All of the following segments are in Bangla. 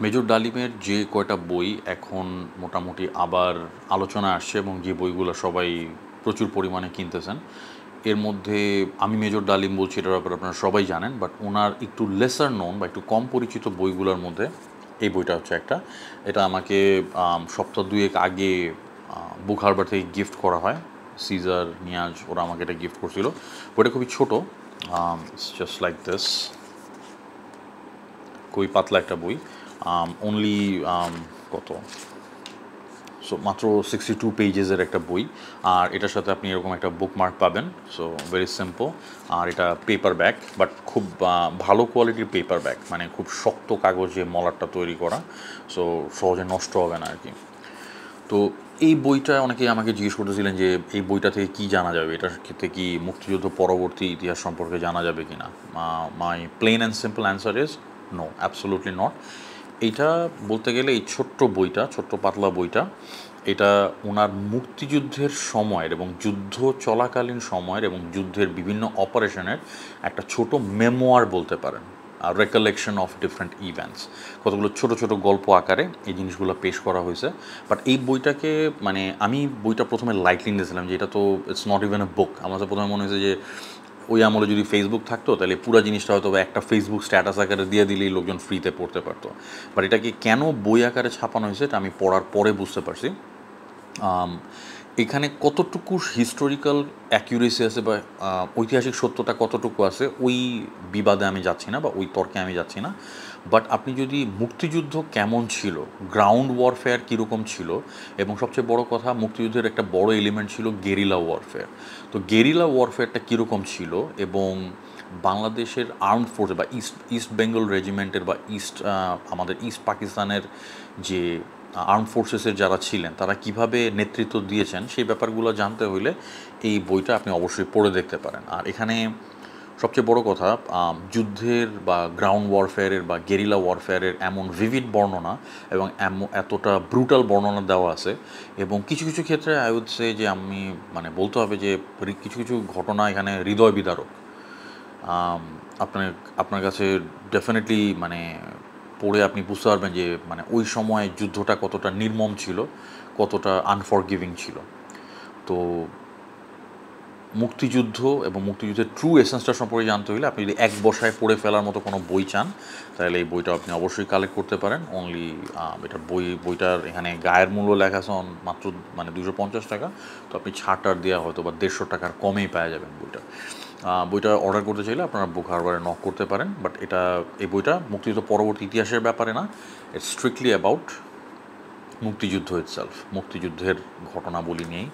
মেজর ডালিমের যে কয়টা বই এখন মোটামুটি আবার আলোচনায় আসছে এবং যে বইগুলো সবাই প্রচুর পরিমাণে কিনতেছেন, এর মধ্যে আমি মেজর ডালিম বলছি, এটার ব্যাপারে আপনারা সবাই জানেন, বাট ওনার একটু লেসার নোন বা একটু কম পরিচিত বইগুলোর মধ্যে এই বইটা হচ্ছে একটা। এটা আমাকে সপ্তাহ দুয়েক আগে বুক হারবার থেকে গিফট করা হয়। সিজার, নিয়াজ ওরা আমাকে এটা গিফট করছিল। বইটা খুবই ছোটো, জাস্ট লাইক দিস, খুবই পাতলা একটা বই। অনলি কত, সো মাত্র 62 পেজেসের একটা বই। আর এটার সাথে আপনি এরকম একটা বুকমার্ক পাবেন, সো ভেরি সিম্পল। আর এটা পেপার ব্যাক, বাট খুব ভালো কোয়ালিটির পেপার ব্যাক, মানে খুব শক্ত কাগজে মলাটটা তৈরি করা, সো সহজে নষ্ট হবে না আর কি। তো এই বইটা অনেকেই আমাকে জিজ্ঞেস করতেছিলেন যে এই বইটা থেকে কী জানা যাবে, এটার ক্ষেত্রে কি মুক্তিযুদ্ধ পরবর্তী ইতিহাস সম্পর্কে জানা যাবে কি না। My plain and simple answer is no, absolutely not. এইটা বলতে গেলে এই ছোট্ট বইটা, ছোট্ট পাতলা বইটা, এটা ওনার মুক্তিযুদ্ধের সময়ের এবং যুদ্ধ চলাকালীন সময়ের এবং যুদ্ধের বিভিন্ন অপারেশনের একটা ছোট মেমোয়ার বলতে পারেন, রেকলেকশন অফ ডিফারেন্ট ইভেন্টস। কতগুলো ছোট ছোট গল্প আকারে এই জিনিসগুলো পেশ করা হয়েছে। বাট এই বইটাকে, মানে আমি বইটা প্রথমে লাইটলি নিয়েছিলাম যে এটা তো ইটস নট ইভেন এ বুক। আমার তো প্রথমে মনে হয়েছে যে ওই আমলে যদি ফেসবুক থাকতো তাহলে পুরো জিনিসটা হয়তো একটা ফেসবুক স্ট্যাটাস আকারে দিয়ে দিলেই লোকজন ফ্রিতে পড়তে পারতো। বাট এটাকে কেন বই আকারে ছাপানো হয়েছে এটা আমি পড়ার পরে বুঝতে পারছি। এখানে কতটুকু হিস্টোরিক্যাল অ্যাকিউরেসি আছে বা ঐতিহাসিক সত্যতা কতটুকু আছে ওই বিবাদে আমি যাচ্ছি না বা ওই তর্কে আমি যাচ্ছি না। বাট আপনি যদি মুক্তিযুদ্ধ কেমন ছিল, গ্রাউন্ড ওয়ারফেয়ার কীরকম ছিল, এবং সবচেয়ে বড় কথা মুক্তিযুদ্ধের একটা বড় এলিমেন্ট ছিল গেরিলা ওয়ারফেয়ার। তো গেরিলা ওয়ারফেয়ারটা কীরকম ছিল এবং বাংলাদেশের আর্মড ফোর্স বা ইস্ট বেঙ্গল রেজিমেন্টের বা আমাদের ইস্ট পাকিস্তানের যে আর্ম ফোর্সেসের যারা ছিলেন তারা কিভাবে নেতৃত্ব দিয়েছেন সেই ব্যাপারগুলো জানতে হইলে এই বইটা আপনি অবশ্যই পড়ে দেখতে পারেন। আর এখানে সবচেয়ে বড় কথা, যুদ্ধের বা গ্রাউন্ড ওয়ারফেয়ারের বা গেরিলা ওয়ারফেয়ারের এমন ভিভিড বর্ণনা এবং এতটা ব্রুটাল বর্ণনা দেওয়া আছে, এবং কিছু কিছু ক্ষেত্রে আই উড সে যে আমি মানে বলতে হবে যে কিছু কিছু ঘটনা এখানে হৃদয় বিদারক। আপনার আপনার কাছে ডেফিনেটলি মানে পড়ে আপনি বুঝতে পারবেন যে মানে ওই সময় যুদ্ধটা কতটা নির্মম ছিল, কতটা আনফরগিভিং ছিল। তো মুক্তিযুদ্ধ এবং মুক্তিযুদ্ধের ট্রু এসেন্সটা সম্পর্কে জানতে হলে আপনি যদি এক বসায় পড়ে ফেলার মতো কোনো বই চান তাহলে এই বইটা আপনি অবশ্যই কালেক্ট করতে পারেন। অনলি এটার বইটার এখানে গায়ের মূল্য লেখা আছে মাত্র মানে 250 টাকা। তো আপনি ছাড়টার দেওয়া হয়তো বা 150 টাকার কমেই পাওয়া যাবেন বইটা। বইটা অর্ডার করতে চাইলে আপনারা বুক হারবারে নক করতে পারেন। বাট এই বইটা মুক্তিযুদ্ধ পরবর্তী ইতিহাসের ব্যাপারে না, ইটস স্ট্রিক্টলি অ্যাবাউট মুক্তিযুদ্ধ ইটসেলফ, মুক্তিযুদ্ধের ঘটনাবলী নিয়েই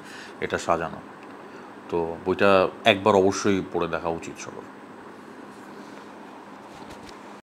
এটা সাজানো। তো বইটা একবার অবশ্যই পড়ে দেখা উচিত সবার।